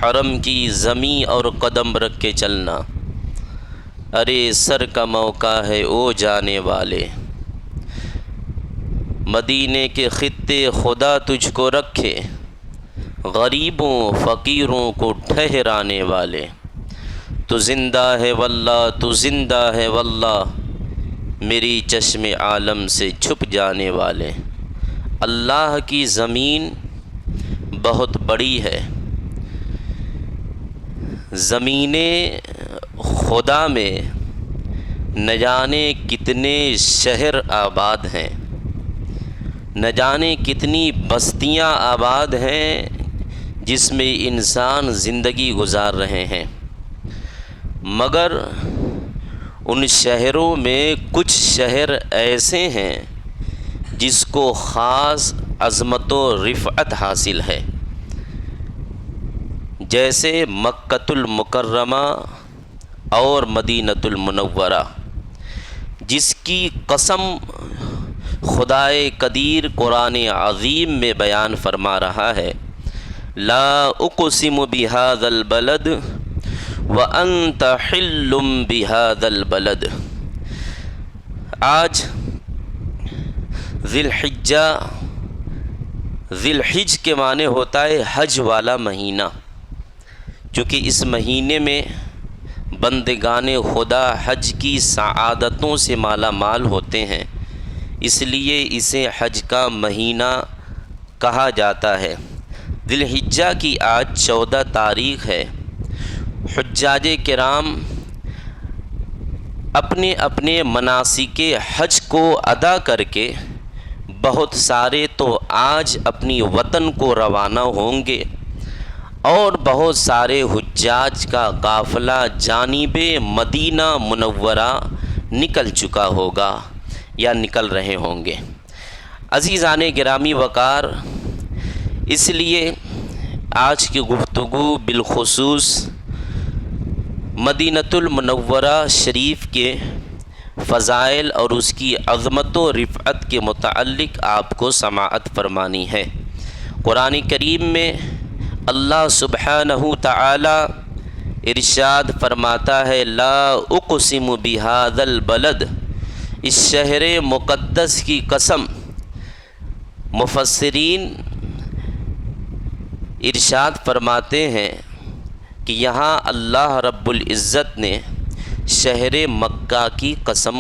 حرم کی زمیں اور قدم رکھ کے چلنا، ارے سر کا موقع ہے او جانے والے، مدینے کے خطے خدا تجھ کو رکھے، غریبوں فقیروں کو ٹھہرانے والے، تو زندہ ہے واللہ تو زندہ ہے واللہ، میری چشم عالم سے چھپ جانے والے۔ اللہ کی زمین بہت بڑی ہے، زمین خدا میں نہ جانے کتنے شہر آباد ہیں، نہ جانے کتنی بستیاں آباد ہیں جس میں انسان زندگی گزار رہے ہیں، مگر ان شہروں میں کچھ شہر ایسے ہیں جس کو خاص عظمت و رفعت حاصل ہے، جیسے مکۃ المکرمہ اور مدینۃ المنورہ، جس کی قسم خدائے قدیر قرآن عظیم میں بیان فرما رہا ہے، لا اقسم بہذا البلد وانت حل بہذا البلد۔ آج ذی الحج کے معنی ہوتا ہے حج والا مہینہ، چونکہ اس مہینے میں بندگان خدا حج کی سعادتوں سے مالا مال ہوتے ہیں، اس لیے اسے حج کا مہینہ کہا جاتا ہے۔ ذی الحجہ کی آج 14 تاریخ ہے۔ حجاج کرام اپنے اپنے مناسک حج کو ادا کر کے بہت سارے تو آج اپنی وطن کو روانہ ہوں گے، اور بہت سارے حجاج کا قافلہ جانب مدینہ منورہ نکل چکا ہوگا یا نکل رہے ہوں گے۔ عزیزان گرامی وقار، اس لیے آج کی گفتگو بالخصوص مدینۃ المنورہ شریف کے فضائل اور اس کی عظمت و رفعت کے متعلق آپ کو سماعت فرمانی ہے۔ قرآن کریم میں اللہ سبحانہ تعالی ارشاد فرماتا ہے، لا اقسم بہذا البلد، اس شہر مقدس کی قسم۔ مفسرین ارشاد فرماتے ہیں کہ یہاں اللہ رب العزت نے شہر مکہ کی قسم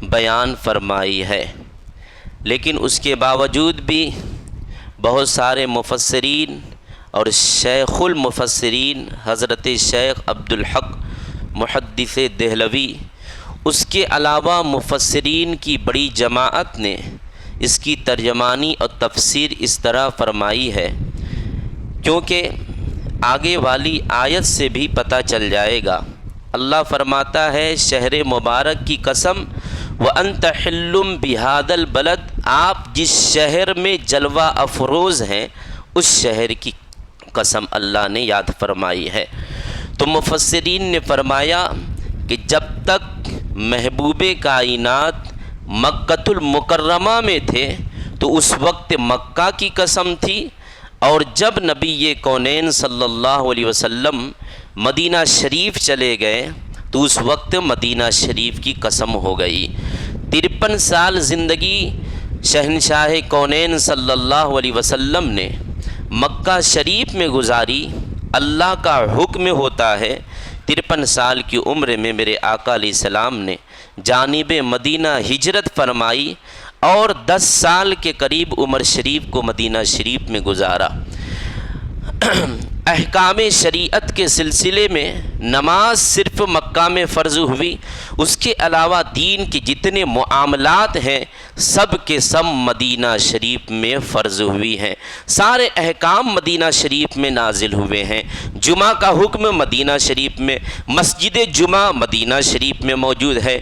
بیان فرمائی ہے، لیکن اس کے باوجود بھی بہت سارے مفسرین اور شیخ المفسرین حضرت شیخ عبدالحق محدث دہلوی، اس کے علاوہ مفسرین کی بڑی جماعت نے اس کی ترجمانی اور تفسیر اس طرح فرمائی ہے، کیونکہ آگے والی آیت سے بھی پتہ چل جائے گا۔ اللہ فرماتا ہے شہر مبارک کی قسم، وَأَنْتَ حِلٌّ بِهَذَا الْبَلَدِ، آپ جس شہر میں جلوہ افروز ہیں اس شہر کی قسم اللہ نے یاد فرمائی ہے۔ تو مفسرین نے فرمایا کہ جب تک محبوب کائنات مکۃ المکرمہ میں تھے تو اس وقت مکہ کی قسم تھی، اور جب نبی کونین صلی اللہ علیہ وسلم مدینہ شریف چلے گئے تو اس وقت مدینہ شریف کی قسم ہو گئی۔ 53 سال زندگی شہنشاہ کونین صلی اللہ علیہ وسلم نے مکہ شریف میں گزاری۔ اللہ کا حکم ہوتا ہے 53 سال کی عمر میں میرے آقا علیہ السلام نے جانب مدینہ ہجرت فرمائی، اور 10 سال کے قریب عمر شریف کو مدینہ شریف میں گزارا۔ احکام شریعت کے سلسلے میں نماز صرف مکہ میں فرض ہوئی، اس کے علاوہ دین کے جتنے معاملات ہیں سب کے سب مدینہ شریف میں فرض ہوئی ہیں، سارے احکام مدینہ شریف میں نازل ہوئے ہیں۔ جمعہ کا حکم مدینہ شریف میں، مسجد جمعہ مدینہ شریف میں موجود ہے،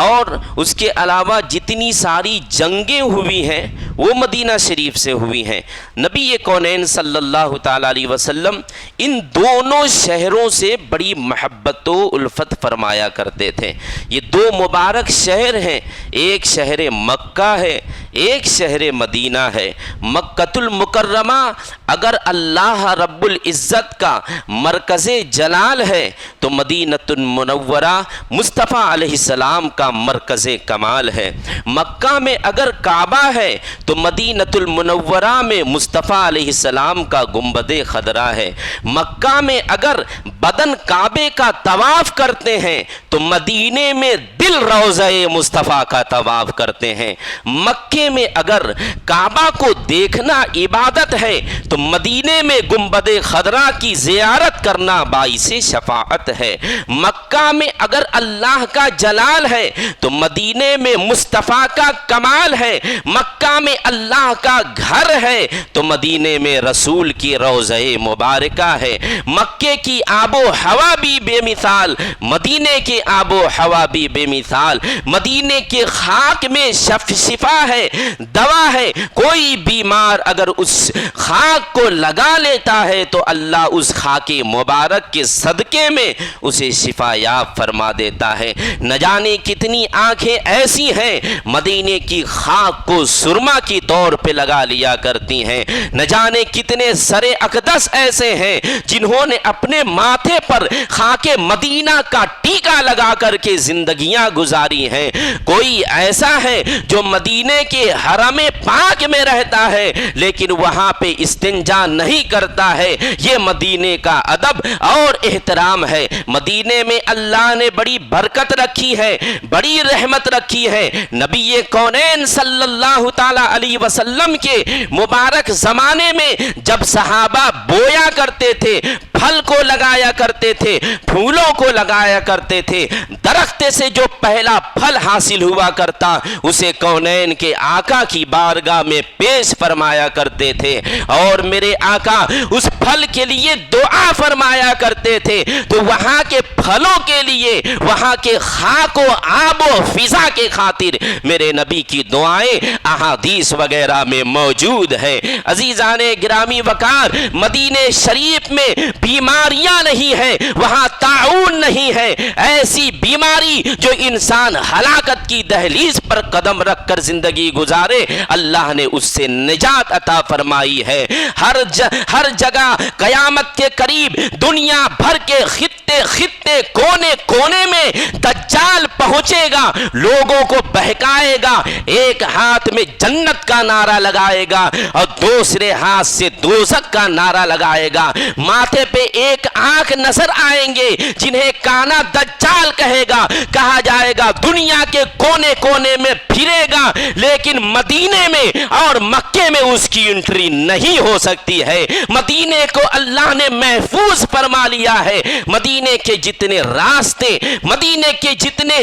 اور اس کے علاوہ جتنی ساری جنگیں ہوئی ہیں وہ مدینہ شریف سے ہوئی ہیں۔ نبی کونین صلی اللہ تعالیٰ علیہ وسلم ان دونوں شہروں سے بڑی محبت و الفت فرمایا کرتے تھے۔ یہ دو مبارک شہر ہیں، ایک شہر مکہ ہے، ایک شہر مدینہ ہے۔ مکۃ المکرمہ اگر اللہ رب العزت کا مرکز جلال ہے تو مدینۃ المنورہ مصطفیٰ علیہ السلام کا مرکز کمال ہے۔ مکہ میں اگر کعبہ ہے تو مدینۃ المنورہ میں مصطفیٰ علیہ السلام کا گنبد خضرا ہے۔ مکہ میں اگر بدن کعبے کا طواف کرتے ہیں تو مدینے میں دل روضہ مصطفیٰ کا طواف کرتے ہیں۔ مکے میں اگر کعبہ کو دیکھنا عبادت ہے تو مدینے میں گنبد خضرا کی زیارت کرنا باعث شفاعت ہے۔ مکہ میں اگر اللہ کا جلال ہے تو مدینے میں مصطفیٰ کا کمال ہے۔ مکہ میں اللہ کا گھر ہے تو مدینے میں رسول کی روضہ مبارکہ ہے۔ مکے کی آب و ہوا بھی بے مثال، مدینے کی آب و ہوا بھی بے مثال۔ مدینے کے خاک میں شفا ہے، دوا ہے۔ کوئی بیمار اگر اس خاک کو لگا لیتا ہے تو اللہ اس خاک مبارک کے صدقے میں اسے شفا یاب فرما دیتا ہے۔ نہ جانے کتنی آنکھیں ایسی ہیں مدینے کی خاک کو سرما کی طور پہ لگا لیا کرتی ہیں۔ نہ جانے کتنے سر اقدس ایسے ہیں جنہوں نے اپنے ماتھے پر خاک مدینہ کا ٹیکا لگا کر کے زندگیاں گزاری ہیں۔ کوئی ایسا ہے جو مدینے کے حرم پاک میں رہتا ہے لیکن وہاں پہ استنجا نہیں کرتا ہے۔ یہ مدینے کا ادب اور احترام ہے۔ مدینے میں اللہ نے بڑی برکت رکھی ہے، بڑی رحمت رکھی ہے۔ نبی کونین صلی اللہ تعالی علیہ وسلم کے مبارک زمانے میں جب صحابہ بویا کرتے تھے، پھل کو لگایا کرتے تھے، پھولوں کو لگایا کرتے تھے، درخت سے جو پہلا پھل حاصل ہوا کرتا اسے کونین کے آقا کی بارگاہ میں پیش فرمایا کرتے تھے اور میرے آقا اس پھل کے لیے دعا فرمایا کرتے تھے۔ تو وہاں کے پھلوں کے لیے، وہاں کے خاک و آب و فضا کے خاطر میرے نبی کی دعائیں احادیث وغیرہ میں موجود ہے۔ عزیزان گرامی وقار، مدینہ شریف میں بیماریاں نہیں ہیں، وہاں طاعون نہیں ہے۔ ایسی بیماری جو انسان ہلاکت کی دہلیز پر قدم رکھ کر زندگی گزارے، اللہ نے اس سے نجات عطا فرمائی ہے۔ ہر جگہ قیامت کے قریب دنیا بھر کے خطے خطے کونے کونے میں دجال پہنچے گا، لوگوں کو بہکائے گا، ایک ہاتھ میں جنت کا نعرہ لگائے گا اور دوسرے ہاتھ سے دوزخ کا نعرہ لگائے گا۔ ماتھے پہ ایک آنکھ نظر آئیں گے جنہیں کانا دجال کہے گا، کہا جائے گا دنیا کے کونے کونے میں پھرے گا لیکن مدینے میں اور مکے میں اس کی انٹری نہیں ہو سکتی ہے۔ مدینے کو اللہ نے محفوظ فرما لیا ہے۔ مدینے کے جتنے راستے، مدینے کے جتنے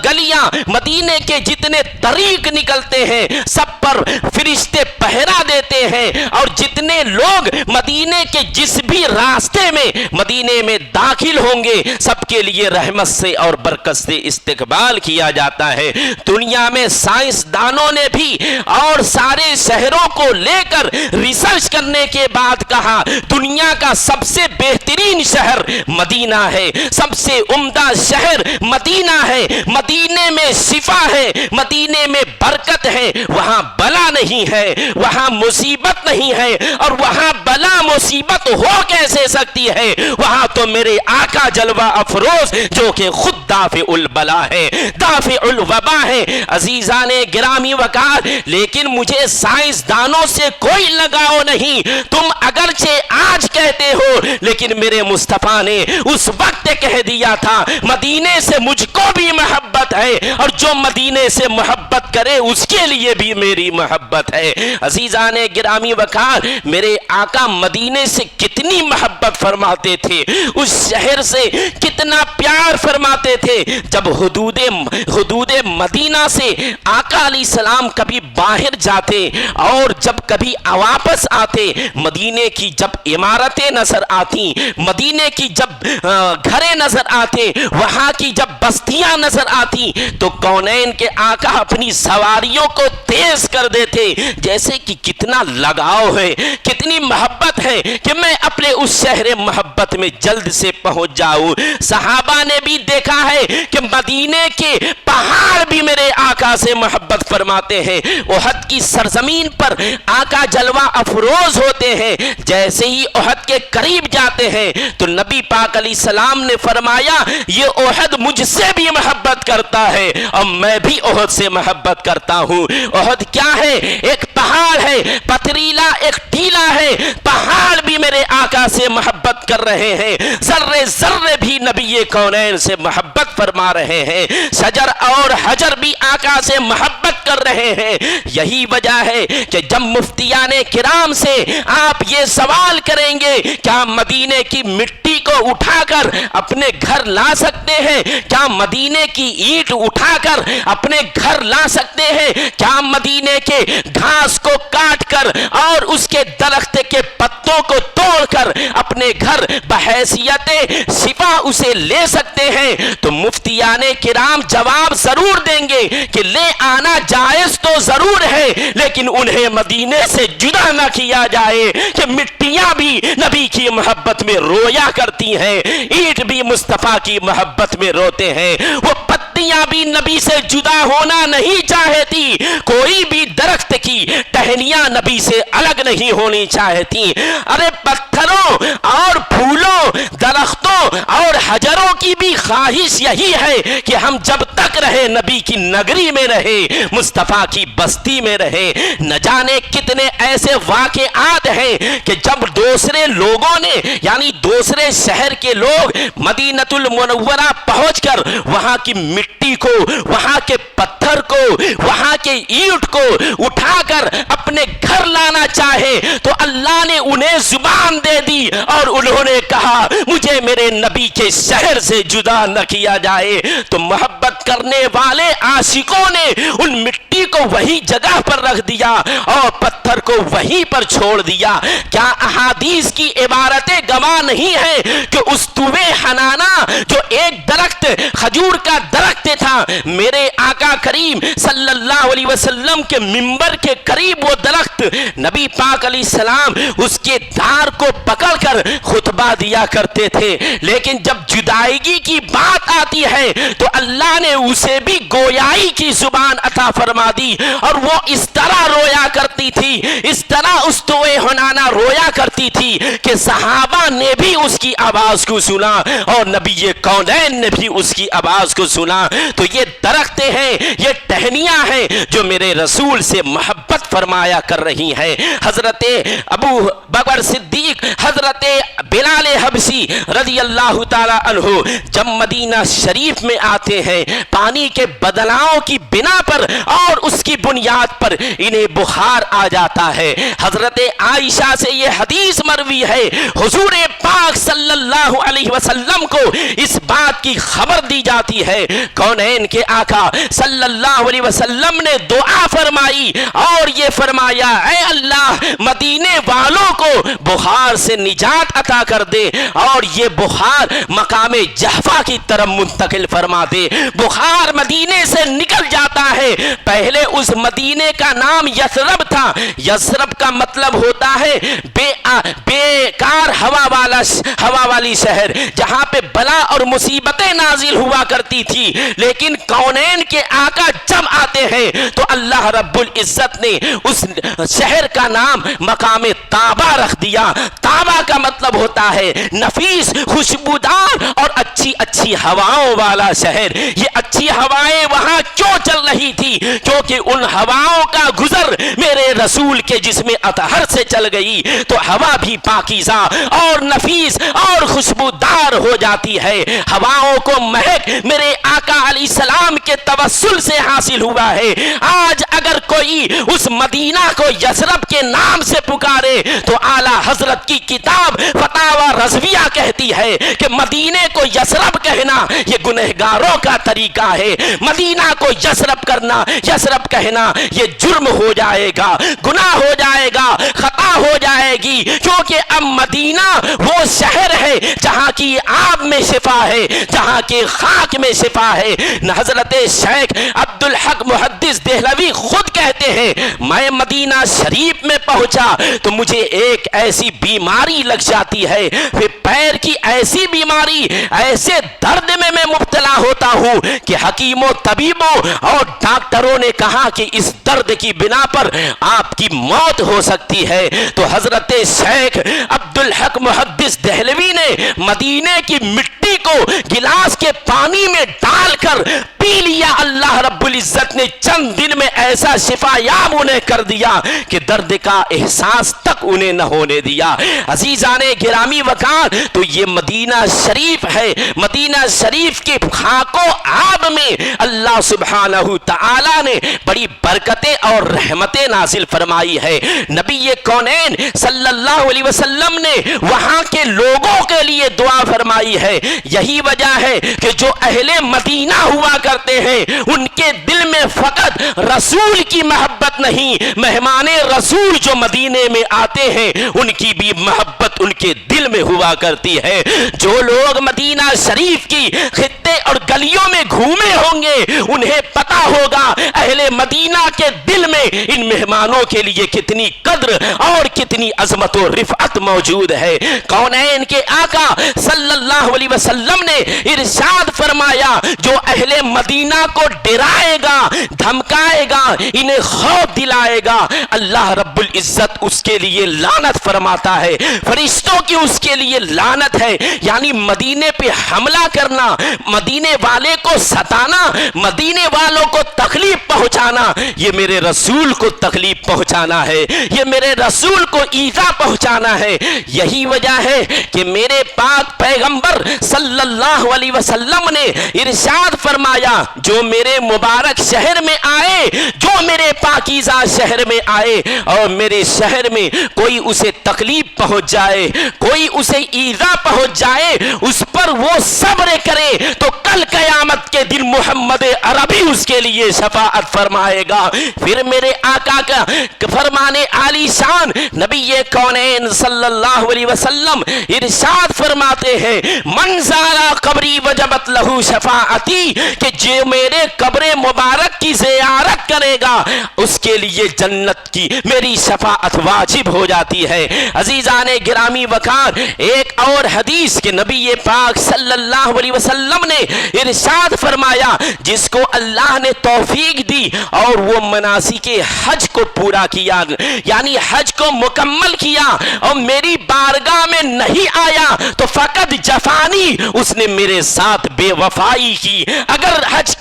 گلیاں، مدینے کے جتنے طریق نکلتے ہیں سب پر فرشتے پہرا دیتے ہیں اور جتنے لوگ مدینے کے جس بھی راستے میں مدینے میں داخل ہوں گے سب کے لیے رحمت سے اور برکت سے استقبال کیا جاتا ہے۔ دنیا میں سائنسدانوں نے بھی اور سارے شہروں کو لے کر ریسرچ کرنے کے بعد کہا دنیا کا سب سے بہترین شہر مدینہ ہے، سب سے عمدہ شہر مدینہ ہے۔ مدینے میں شفا ہے، مدینے میں برکت ہے، وہاں بلا نہیں ہے، وہاں مصیبت نہیں ہے، اور وہاں بلا مصیبت ہو کیسے سکتی ہے؟ وہاں تو میرے آقا جلوہ افروز جو کہ خود دافع البلا ہے، دافع الوبا ہے۔ عزیزان گرامی وقار، لیکن مجھے سائنسدانوں سے کوئی لگاؤ نہیں، تم اگرچہ آج کہتے ہو لیکن میرے مصطفیٰ نے اس وقت کہہ دیا تھا مدینے سے مجھ کو بھی محبت ہے اور جو مدینے سے محبت کرے اس کے لیے بھی میری محبت ہے۔ عزیزان گرامی وقار، میرے آقا مدینے سے کتنی محبت فرماتے تھے، اس شہر سے کتنا پیار فرماتے تھے۔ جب حدود مدینہ سے آقا علیہ السلام کبھی باہر جاتے اور جب کبھی واپس آتے، مدینے کی جب عمارتیں نظر آتی، مدینے کی جب گھریں نظر آتے، وہاں کی جب بستیاں نظر آتی تو کونین کے آقا اپنی سواریوں کو تیز کر دیتے، جیسے کہ کتنا لگاؤ ہے، کتنی محبت ہے کہ میں اپنے اس شہر شہر محبت میں جلد سے پہنچ جاؤں۔ صحابہ نے بھی دیکھا ہے کہ مدینے کے پہاڑ بھی میرے آقا سے محبت فرماتے ہیں۔ احد کی سرزمین پر آقا جلوہ افروز ہوتے ہیں، جیسے ہی احد کے قریب جاتے ہیں تو نبی پاک علیہ السلام نے فرمایا یہ احد مجھ سے بھی محبت کرتا ہے اور میں بھی احد سے محبت کرتا ہوں۔ احد کیا ہے؟ ایک پہاڑ ہے، پتھریلا ایک ٹیلا ہے، پہاڑ بھی میرے آقا سے محبت کر رہے ہیں، ذرے ذرے بھی نبی کونین سے محبت فرما رہے ہیں، شجر اور حجر بھی آقا سے محبت کر رہے ہیں۔ یہی وجہ ہے کہ جب مفتیان کرام سے آپ یہ سوال کریں گے کیا مدینے کی مٹی کو اٹھا کر اپنے گھر لا سکتے ہیں؟ کیا مدینے کی اینٹ اٹھا کر اپنے گھر لا سکتے ہیں؟ کیا مدینے کے گھاس کو کاٹ کر اور اس کے درخت کے پتوں کو توڑ کر اپنے گھر بحیثیت شفا اسے لے سکتے ہیں؟ تو مفتیان کرام جواب ضرور دیں گے کہ لے آنا جائز تو ضرور ہے، لیکن انہیں مدینے سے جدا نہ کیا جائے کہ مٹیاں بھی نبی کی محبت میں رویا کرتی ہیں، اینٹ بھی مصطفیٰ کی محبت میں روتے ہیں، وہ پتیاں بھی نبی سے جدا ہونا نہیں چاہتی، کوئی بھی درخت کی ٹہنیاں نبی سے الگ نہیں ہونی چاہتی۔ ارے پتھروں اور پھولوں، درختوں اور حجروں کی بھی خواہش یہی ہے کہ ہم جب تک رہے نبی کی نگری میں رہے، مصطفیٰ کی بستی میں رہے۔ نہ جانے کتنے ایسے واقعات ہیں کہ جب دوسرے لوگوں نے یعنی دوسرے شہر کے لوگ مدینۃ المنورہ پہنچ کر وہاں کی مٹی کو، وہاں کے پتھر کو، وہاں کے اینٹ کو اٹھا کر اپنے گھر لانا چاہے تو اللہ نے انہیں زبان دے دی اور انہوں نے کہا مجھے میرے نبی کے شہر سے جدا نہ کیا جائے۔ تو محبت کرنے والے عاشقوں نے ان مٹی کو وہی جگہ پر رکھ دیا اور پتھر کو وہیں پر چھوڑ دیا۔ کیا احادیث کی عبارتیں گواہ نہیں ہیں کہ استوے حنانہ جو ایک درخت کھجور کا درخت تھا، میرے آقا کریم صلی اللہ علیہ وسلم کے منبر کے قریب وہ درخت، نبی پاک علیہ السلام اس کے دار کو پکڑ کر خطبہ دیا کرتے تھے، لیکن جب جدائیگی کی بات آتی ہے تو اللہ نے اسے بھی گویائی کی زبان عطا فرما دی اور وہ اس طرح رویا کرتی تھی، اس طرح استوے حنانہ رویا کرتی تھی کہ صحابہ نے بھی اس کی آواز کو سنا اور نبی کونین نے بھی اس کی آواز کو سنا۔ تو یہ درختیں ہیں، یہ ٹہنیاں ہیں جو میرے رسول سے محبت فرمایا کر رہی ہیں۔ حضرت ابو بکر صدیق، حضرت بلال حبشی رضی اللہ تعالی عنہ جب مدینہ شریف میں آتے ہیں، پانی کے بدلاؤ کی بنا پر اور اس کی بنیاد پر انہیں بخار آ جاتا ہے۔ حضرت عائشہ سے یہ حدیث مروی ہے، حضور پاک صلی اللہ علیہ وسلم کو اس بات کی خبر دی جاتی ہے، کونین کے آقا صلی اللہ علیہ وسلم نے دعا فرمائی اور یہ فرمایا اے اللہ مدینے والوں کو بخار سے نجات عطا کر دے اور یہ بخار مقام جحفہ کی طرف منتقل فرما دے۔ بخار مدینے سے نکل جاتا ہے، پہلے اس مدینے کا نام یثرب تھا، یثرب کا مطلب ہوتا ہے بیکار ہوا والی شہر، جہاں پہ بلا اور مصیبتیں نازل ہوا کرتی تھی، لیکن کونین کے آقا جب آتے ہیں تو اللہ رب العزت نے اس شہر کا نام مقام طابہ رکھ دیا۔ طابہ کا مطلب ہوتا ہے نفیس، خوشبودار اور اچھی ہواؤں والا شہر۔ یہ اچھی ہوائیں وہاں کیوں چل رہی تھی؟ کیونکہ ان ہواؤں کا گزر میرے رسول کے جسم اطہر سے چل گئی تو ہوا بھی پاکیزہ اور نفیس اور خوشبودار ہو جاتی ہے۔ ہواؤں کو مہک میرے آقا علیہ السلام کے توسل سے حاصل ہوا ہے۔ آج اگر کوئی اس مدینہ کو یثرب کے نام سے پکارے تو اعلیٰ حضرت کی کتاب فتاوی رضویہ کہتی ہے کہ مدینے کو یثرب کہنا یہ گنہگاروں کا طریقہ ہے، مدینہ کو یثرب کرنا، یثرب کہنا یہ جرم ہو جائے گا، گناہ ہو جائے گا، خطا ہو جائے گی، کیونکہ اب مدینہ وہ شہر ہے جہاں کی آب میں شفا ہے، جہاں کے خاک میں شفا ہے۔ حضرت شیخ عبدالحق محدث دہلوی خود کہتے ہیں میں مدینہ شریف میں پہنچا تو مجھے ایک ایسی بیماری لگ جاتی ہے، پھر پیر کی ایسی بیماری، ایسے درد میں مبتلا ہوتا ہوں کہ حکیموں طبیبوں اور ڈاکٹروں نے کہا کہ اس درد کی بنا پر آپ کی موت ہو سکتی ہے۔ تو حضرت شیخ عبدالحق محدث دہلوی نے مدینے کی مٹی کو گلاس کے پانی میں ڈال کر پی لیا، اللہ رب العزت نے چند دن میں ایسا شفا یاب انہیں کر دیا کہ درد کا احساس تک انہیں نہ ہونے دیا۔ عزیزان گرامی وقار، تو یہ مدینہ شریف ہے، مدینہ شریف کے خاک و آب میں اللہ سبحانہ تعالی نے بڑی برکتیں اور رحمتیں نازل فرمائی ہے۔ نبی کونین صلی اللہ علیہ وسلم نے وہاں کے لوگوں کے لیے دعا فرمائی ہے۔ یہی وجہ ہے کہ جو اہل مدینہ ہوا کرتے ہیں ان کے دل میں فقط رسول کی محبت نہیں، مہمان رسول جو مدینے میں آتے ہیں ان کی بھی محبت ان کے دل میں ہوا کرتی ہے۔ جو لوگ مدینہ شریف کی خطے اور گلیوں میں گھومے ہوں گے انہیں پتا ہوگا اہل مدینہ کے دل میں ان مہمانوں کے لیے کتنی قدر اور کتنی عظمت و رفعت موجود ہے۔ کونین کے آقا صلی اللہ علیہ وسلم نے ارشاد فرمایا جو اہل مدینہ کو ڈرائے گا، دھمکائے گا، انہیں خوف دلائے گا، اللہ رب العزت اس کے لیے لعنت فرماتا ہے، فرشتوں کی اس کے لیے لعنت ہے۔ یعنی مدینے پہ حملہ کرنا، مدینے والے کو ستانا، مدینے والوں کو تکلیف پہنچانا، یہ میرے رسول کو تکلیف پہنچانا ہے، یہ میرے رسول کو ایذا پہنچانا ہے۔ یہی وجہ ہے کہ میرے پاک پیغمبر صلی اللہ علیہ وسلم نے ارشاد فرمایا جو میرے مبارک شہر میں آئے، جو میرے پاکیزہ شہر میں آئے اور میرے شہر میں کوئی اسے تکلیف پہنچ جائے، کوئی اسے ایذا پہنچ جائے، اس پر وہ صبر کرے تو کل قیامت کے دن محمد عربی اس کے لیے شفاعت فرمائے گا۔ پھر میرے آقا کا فرمانے عالی شان نبی کونین صلی اللہ علیہ وسلم ارشاد فرماتے ہیں من زارا قبری وجبت لہو شفاعتی، کہ جو میرے قبر مبارک کی زیارت کرے گا اس کے لیے جنت کی میری شفاعت واجب ہو جاتی ہے۔ عزیزان گرامی وقار، ایک اور حدیث کے نبی پاک صلی اللہ علیہ وسلم نے ارشاد فرمایا جس کو اللہ نے توفیق دی اور وہ مناسک حج کو پورا کیا، یعنی حج کو مکمل کیا اور میری بارگاہ میں نہیں آیا تو فقط جفانی، اس نے میرے ساتھ بے وفائی کی۔ اگر حج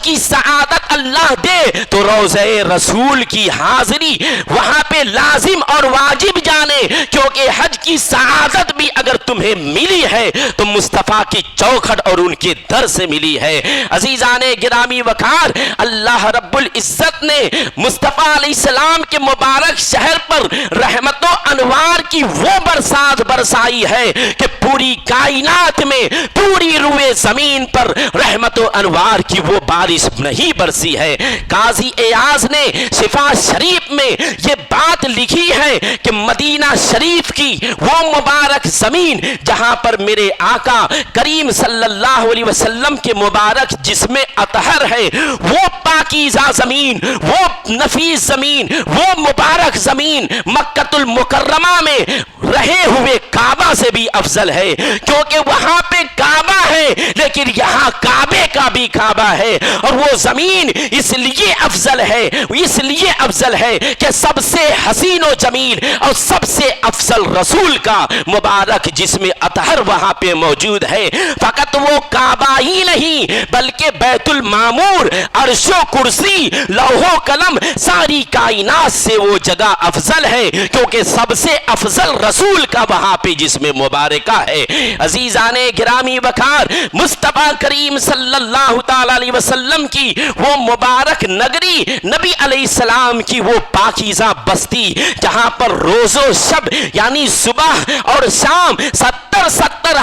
کی سعادت اللہ دے تو روضہ رسول کی حاضری وہاں پہ لازم اور واجب جانے، کیونکہ حج کی سعادت بھی اگر تمہیں ملی ہے تو مصطفیٰ کی چوکھٹ اور ان کے در سے ملی ہے۔ عزیزان گرامی وقار، اللہ رب العزت نے مصطفیٰ علیہ السلام کے مبارک شہر پر رحمت و انوار کی وہ برسات برسائی ہے کہ پوری کائنات میں پوری روئے زمین پر رحمت و انوار کی وہ بارش نہیں برسی ہے۔ قاضی ایاز نے شفا شریف میں یہ بات لکھی ہے کہ مدینہ شریف کی وہ مبارک زمین جہاں پر میرے آقا کریم صلی اللہ علیہ وسلم کے مبارک جسم اطہر ہے، وہ پاکیزہ زمین، وہ نفیس زمین، وہ مبارک زمین مکہ المکرمہ میں رہے ہوئے کعبہ سے بھی افضل ہے، کیونکہ وہاں پہ کعبہ ہے لیکن یہاں کعبے کا بھی کعبہ ہے، اور وہ زمین اس لیے افضل ہے، اس لیے افضل ہے کہ سب سے حسین و جمیل اور سب سے افضل رسول کا مبارک جسم اطہر وہاں پہ موجود ہے۔ فقط وہ کعبہ ہی نہیں بلکہ بیت المعمور، عرش و کرسی، لوح و قلم، ساری کائنات سے وہ جگہ افضل ہے کیونکہ سب سے افضل رسول کا وہاں پہ جسم مبارکہ ہے۔ عزیزان گرامی وقار، مصطفیٰ کریم صلی اللہ تعالی علیہ وسلم کی وہ مبارک نگری، نبی علیہ السلام کی وہ پاکیزہ بستی جہاں پر روز و شب یعنی صبح اور شام 70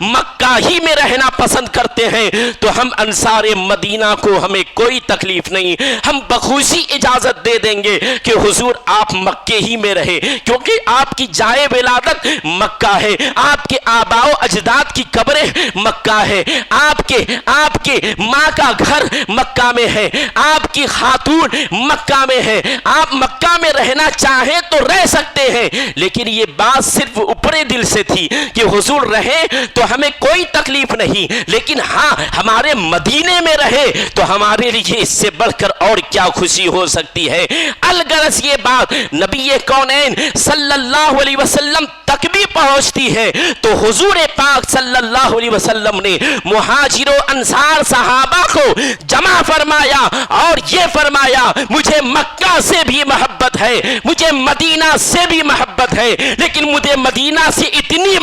مکہ ہی میں رہنا پسند کرتے ہیں تو ہم انصار مدینہ کو ہمیں کوئی تکلیف نہیں، ہم بخوشی اجازت دے دیں گے کہ حضور آپ مکے ہی میں رہے، کیونکہ آپ کی جائے ولادت مکہ ہے، آپ کے آباء و اجداد کی قبریں مکہ ہے، آپ کے ماں کا گھر مکہ میں ہے، آپ کی خاتون مکہ میں ہے، آپ مکہ میں رہنا چاہیں تو رہ سکتے ہیں، لیکن یہ بات صرف اوپرے دل سے تھی کہ حضور رہے تو ہمیں کوئی تکلیف نہیں، لیکن ہاں ہمارے مدینے میں رہے تو ہمارے لیے اس سے بڑھ کر اور کیا خوشی ہو سکتی ہے۔ الغرض یہ بات نبی کونین صلی اللہ علیہ وسلم تک بھی پہنچتی ہے تو حضور پاک صلی اللہ علیہ وسلم نے مہاجر و انصار صحابہ کو جمع فرمایا اور یہ فرمایا مجھے مکہ سے بھی محبت ہے، مجھے مدینہ سے بھی محبت ہے، لیکن مجھے مدینہ سے اتنی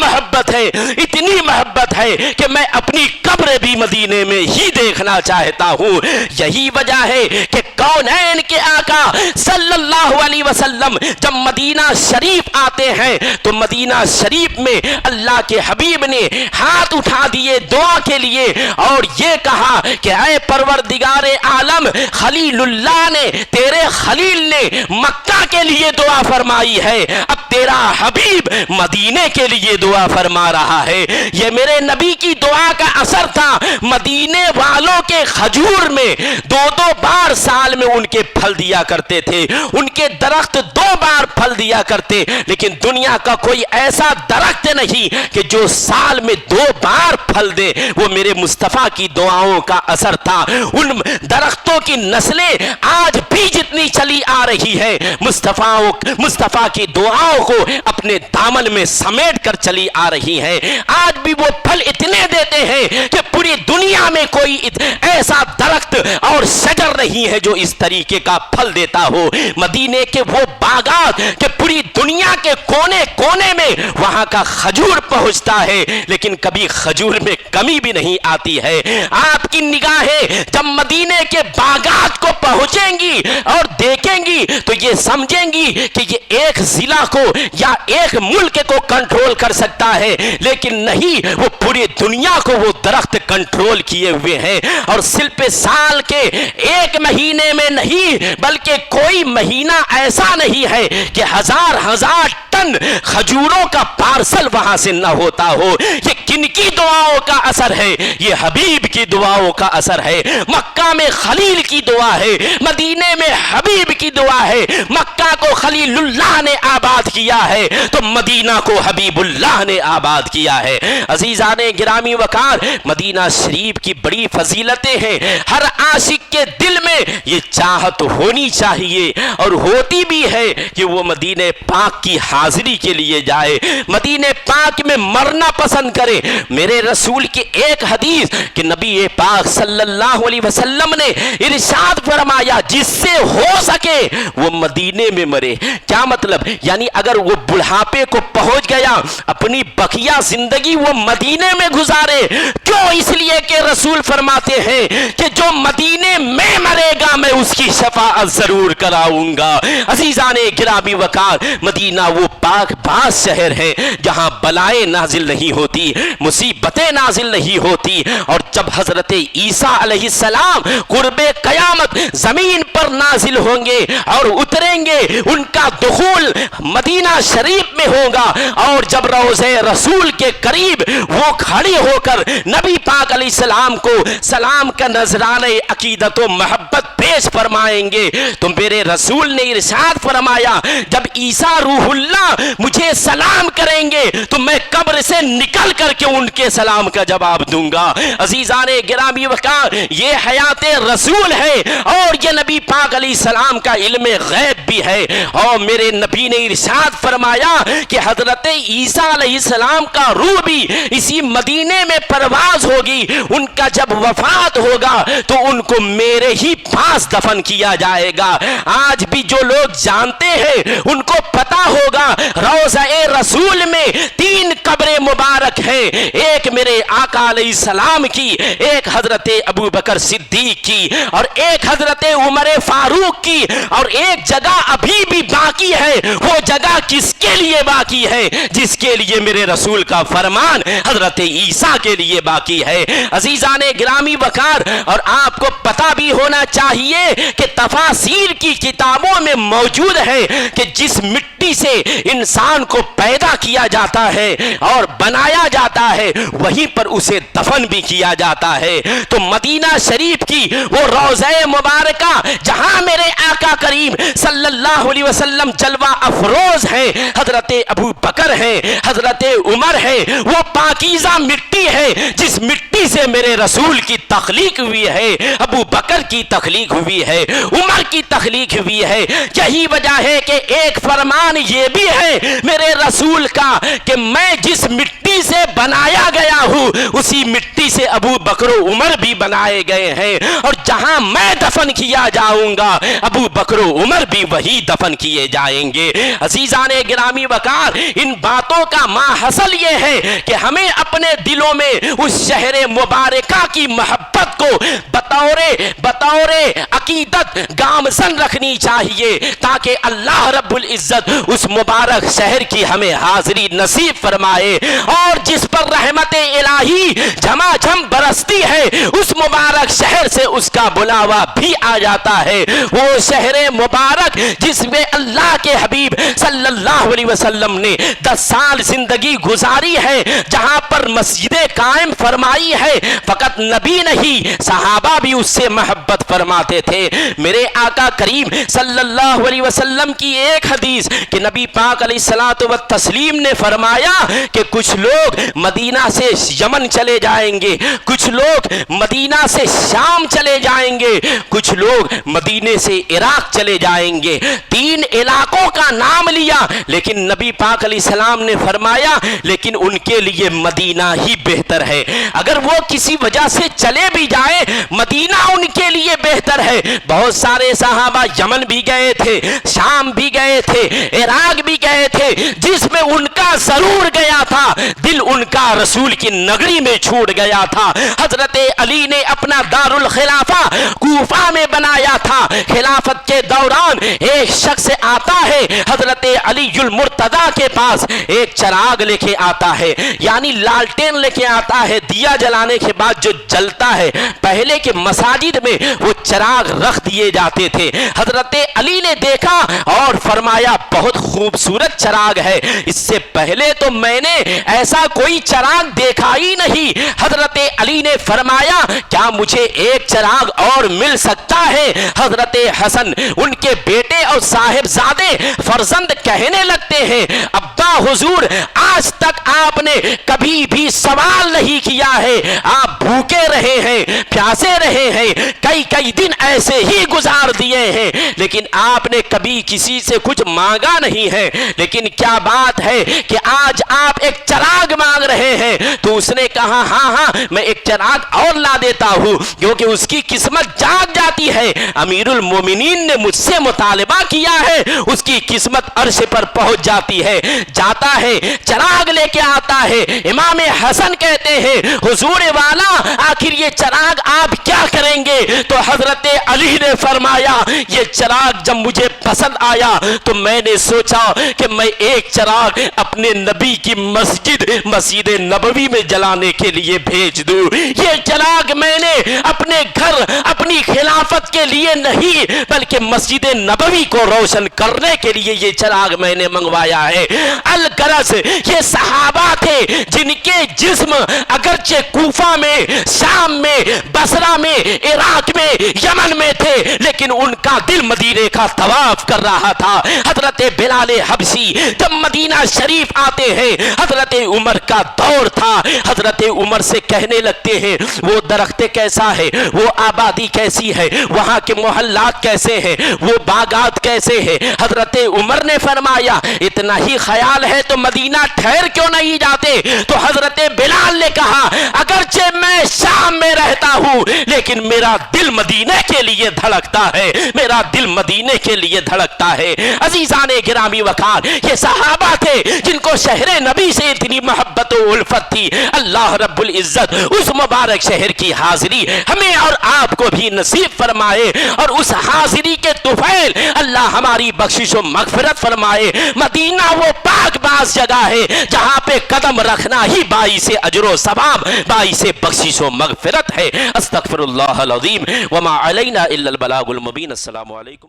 محبت ہے کہ میں اپنی قبر بھی مدینے میں ہی دیکھنا چاہتا ہوں۔ یہی وجہ ہے کہ کونین کے آقا صلی اللہ علیہ وسلم جب مدینہ شریف آتے ہیں تو مدینہ شریف میں اللہ کے حبیب نے ہاتھ اٹھا دیے دعا کے لیے اور یہ کہا کہ اے پروردگار عالم، خلیل اللہ نے، تیرے خلیل نے مکہ کے لیے دعا فرمائی ہے، اب تیرا حبیب مدینے کے لیے دعا فرما رہا ہے۔ یہ میرے نبی کی دعا کا اثر تھا۔ مدینے والوں کے کھجور میں دو بار سال میں ان کے پھل دیا کرتے تھے، ان کے درخت 2 بار پھل دیا کرتے، لیکن دنیا کا کوئی ایسا درخت نہیں کہ جو سال میں 2 بار پھل دے۔ وہ میرے مصطفیٰ کی دعاؤں کا اثر تھا۔ ان درختوں کی نسلیں آج بھی جتنی چلی آ رہی ہے مصطفیٰ کی دعاؤں کو اپنے دامن میں سمیٹ کر چلی آ رہی ہے۔ آج بھی وہ پھل اتنے دیتے ہیں کہ پوری دنیا میں کوئی ایسا درخت اور شجر نہیں ہے جو اس طریقے کا پھل دیتا ہو۔ مدینے کے وہ باغات کہ پوری دنیا کے کونے کونے میں وہاں کا کھجور پہنچتا ہے، لیکن کبھی کھجور میں کمی بھی نہیں آتی ہے۔ آپ کی نگاہیں جب مدینے کے باغات کو پہنچیں گی اور دیکھیں گی تو یہ سمجھیں گی کہ یہ ایک ضلع کو یا ایک ملک کو کنٹرول کر سکتا ہے، لیکن نہیں، وہ پوری دنیا کو وہ درخت کنٹرول کیے ہوئے ہیں۔ اور صرف سال کے 1 مہینے میں نہیں بلکہ کوئی مہینہ ایسا نہیں ہے کہ ہزار ٹن کھجوروں کا پارسل وہاں سے نہ ہوتا ہو۔ یہ کن کی دعاؤں کا اثر ہے؟ یہ حبیب کی دعاؤں کا اثر ہے۔ مکہ میں خلیل کی دعا ہے، مدینے میں حبیب کی دعا ہے۔ مکہ کو خلیل اللہ نے آباد کیا ہے تو مدینہ کو حبیب اللہ نے آباد کیا ہے۔ عزیزان گرامی وقار، مدینہ شریف کی بڑی فضیلتیں ہیں۔ ہر عاشق کے دل میں یہ چاہت ہونی چاہیے اور ہوتی بھی ہے کہ وہ مدینہ پاک کی حاضری کے لیے جائے، مدینہ پاک میں مرنا پسند کرے۔ میرے رسول کی ایک حدیث کہ نبی پاک صلی اللہ علیہ وسلم نے ارشاد فرمایا جس سے ہو سکے وہ مدینے میں مرے۔ کیا مطلب؟ یعنی اگر وہ بڑھاپے کو پہنچ گیا اپنی بقیہ زندگی وہ مدینے میں گزارے۔ کیوں؟ اس لیے کہ رسول فرماتے ہیں کہ جو مدینے میں مرے گا میں اس کی شفاعت ضرور کراؤں گا۔ عزیزان گرامی وقار، مدینہ وہ پاک باز شہر ہے جہاں بلائیں نازل نہیں ہوتی، مصیبتیں نازل نہیں ہوتی، اور جب حضرت عیسیٰ علیہ السلام قرب قیامت زمین پر نازل ہوں گے اور اتریں گے، ان کا دخول مدینہ شریف میں ہوگا، اور جب روضہ رسول کے قریب وہ کھڑی ہو کر نبی پاک علیہ السلام کو سلام کا نذرانہ عقیدت و محبت پیش فرمائیں گے تو میرے رسول نے ارشاد فرمایا جب عیسیٰ روح اللہ مجھے سلام کریں گے تو میں قبر سے نکل کر کے ان کے سلام کا جواب دوں گا۔ عزیزان گرامی وقار، یہ حیات رسول ہے اور یہ نبی پاک علیہ السلام کا علم غیب بھی ہے، اور میرے نبی نے ارشاد فرمایا کہ حضرت عیسیٰ علیہ السلام کا روح بھی اسی مدینے میں پرواز ہوگی، ان کا جب وفات ہوگا تو ان کو میرے ہی پاس دفن کیا جائے گا۔ آج بھی جو لوگ جانتے ہیں ان کو پتا ہوگا روضہ رسول میں 3 قبریں مبارک ہیں، ایک میرے آقا علیہ السلام کی، ایک حضرت ابو بکر صدیق کی، اور ایک حضرت عمر فاروق کی، اور ایک جگہ ابھی بھی باقی ہے، وہ جگہ کس کے کے لیے باقی ہے جس کے لیے میرے رسول کا فرمان حضرت عیسیٰ کے لیے باقی ہے۔ عزیزان گرامی وقار، اور آپ کو پتہ بھی ہونا چاہیے کہ تفاسیر کی کتابوں میں موجود ہے کہ جس مٹی سے انسان کو پیدا کیا جاتا ہے اور بنایا جاتا ہے وہیں پر اسے دفن بھی کیا جاتا ہے۔ تو مدینہ شریف کی وہ روضہ مبارکہ جہاں میرے آقا کریم صلی اللہ علیہ وسلم جلوہ افروز ہیں، حضرت ابو بکر ہیں، حضرت عمر ہے، وہ پاکیزہ مٹی ہے جس مٹی سے میرے رسول کی تخلیق ہوئی ہے، ابو بکر کی تخلیق ہوئی ہے، عمر کی تخلیق ہوئی ہے۔ یہی وجہ ہے کہ ایک فرمان یہ بھی ہے میرے رسول کا کہ میں جس مٹی سے بنایا گیا ہوں اسی مٹی سے ابو بکر و عمر بھی بنائے گئے ہیں، اور جہاں میں دفن کیا جاؤں گا ابو بکر و عمر بھی وہی دفن کیے جائیں گے۔ عزیزان گرامی وقار، ان باتوں کا ماحصل یہ ہے کہ ہمیں اپنے دلوں میں اس شہر مبارکہ کی محبت کو بطور عقیدت گامزن رکھنی چاہیے تاکہ اللہ رب العزت اس مبارک شہر کی ہمیں حاضری نصیب فرمائے، اور جس پر رحمت الہی جھماجھم برستی ہے اس مبارک شہر سے اس کا بلاوا بھی آ جاتا ہے۔ وہ شہر مبارک جس میں اللہ کے حبیب صلی اللہ علیہ وسلم نے 10 سال زندگی گزاری ہے، جہاں پر مسجدیں قائم فرمائی ہے، فقط نبی نہیں صحابہ بھی اس سے محبت فرماتے تھے۔ میرے آقا کریم صلی اللہ علیہ وسلم کی ایک حدیث کہ نبی پاک علیہ الصلوۃ والتسلیم نے فرمایا کہ کچھ لوگ مدینہ سے یمن چلے جائیں گے، کچھ لوگ مدینہ سے شام چلے جائیں گے، کچھ لوگ مدینے سے عراق چلے جائیں گے۔ 3 علاقوں کا نام لیا، لیکن نبی پاک علیہ السلام نے فرمایا لیکن ان کے لیے مدینہ ہی بہتر ہے۔ اگر وہ کسی وجہ سے چلے بھی جائیں مدینہ ان کے لیے بہتر ہے۔ بہت سارے صحابہ یمن بھی گئے تھے، شام بھی گئے تھے، عراق بھی گئے تھے، جس میں ان کا ضرور گیا تھا دل ان کا رسول کی نگری میں چھوٹ گیا تھا۔ حضرت علی نے اپنا دار الخلافہ کوفہ میں بنایا تھا۔ خلافت کے دوران ایک شخص آتا ہے حضرت علی المرتضیٰ کے پاس، ایک چراغ لے کے آتا ہے، یعنی لالٹین لے کے آتا ہے، دیا جلانے کے بعد جو جلتا ہے۔ پہلے کے مساجد میں وہ چراغ رکھ دیے جاتے تھے۔ حضرت علی نے دیکھا اور فرمایا بہت خوبصورت چراغ ہے، اس سے پہلے تو میں نے ایسا کوئی چراغ دیکھا ہی نہیں۔ حضرت علی نے فرمایا کیا مجھے ایک چراغ اور مل سکتا ہے؟ حضرت حسن ان کے بیٹے اور صاحبزادے فرزند کہنے لگتے ہیں ابا حضور آج تک آپ نے کبھی بھی سوال نہیں کیا ہے، آپ بھوکے رہے ہیں، پیاسے رہے ہیں، کئی دن ایسے ہی گزار دیے ہیں، لیکن آپ نے کبھی کسی سے کچھ مانگا نہیں ہے، لیکن کیا بات ہے کہ آج آپ ایک چراغ مانگ رہے ہیں؟ تو اس نے کہا ہاں میں ایک چراغ اور لا دیتا ہوں، کیونکہ اس کی قسمت جاگ جاتی ہے۔ امیر المومنین نے مجھ سے مطالبہ کیا ہے، اس کی قسمت عرش پر پہنچ جاتی ہے۔ جاتا ہے چراغ لے کے آتا ہے، امام حسن کہتے ہیں حضور والا آخر یہ چراغ آپ کیا کریں گے؟ تو حضرت علی نے فرمایا یہ چراغ جب مجھے پسند آیا تو میں نے سوچا کہ میں ایک چراغ اپنے نبی کی مسجد نبوی میں جلانے کے لیے بھیج دوں۔ یہ چراغ میں نے اپنے گھر اپنی خلافت کے لیے نہیں بلکہ مسجد نبوی کو روشن کرنے کے لیے یہ چراغ میں نے منگوایا ہے۔ الغرض یہ صحابہ تھے جن کے جسم اگرچہ کوفہ میں، شام میں، بصرہ میں، عراق میں، یمن میں تھے، لیکن ان کا دل مدینے کا طواف کر رہا تھا۔ حضرت بلال حبشی جب مدینہ شریف آتے ہیں، حضرت عمر کا دور تھا، حضرت عمر سے کہنے لگتے ہیں وہ درخت کیسا ہے، وہ آبادی کیسی ہے، وہاں کے محلات کیسے ہیں، وہ باغات کیسے ہیں؟ حضرت عمر نے فرمایا اتنا ہی خیال ہے تو مدینہ ٹھہر کیوں نہیں جاتے؟ تو حضرت بلال نے کہا اگرچہ میں شام میں رہتا ہوں لیکن میرا دل مدینے کے لیے دھڑکتا ہے، میرا دل مدینے کے لیے دھڑکتا ہے۔ عزیزان گرامی وقار، یہ صحابہ تھے جن کو شہر نبی سے اتنی محبت و الفت تھی۔ اللہ رب العزت اس مبارک شہر کی حاضری ہمیں اور آپ کو بھی نصیب فرمائے، اور اس حاضری کے طفیل اللہ ہماری بخشش و مغفرت فرمائے۔ مدینہ وہ پاک ایک بعض جگہ ہے جہاں پہ قدم رکھنا ہی باعث اجر و ثواب، باعث بخشش و مغفرت ہے۔ استغفر اللہ العظیم وما علینا الا البلاغ المبین۔ السلام علیکم۔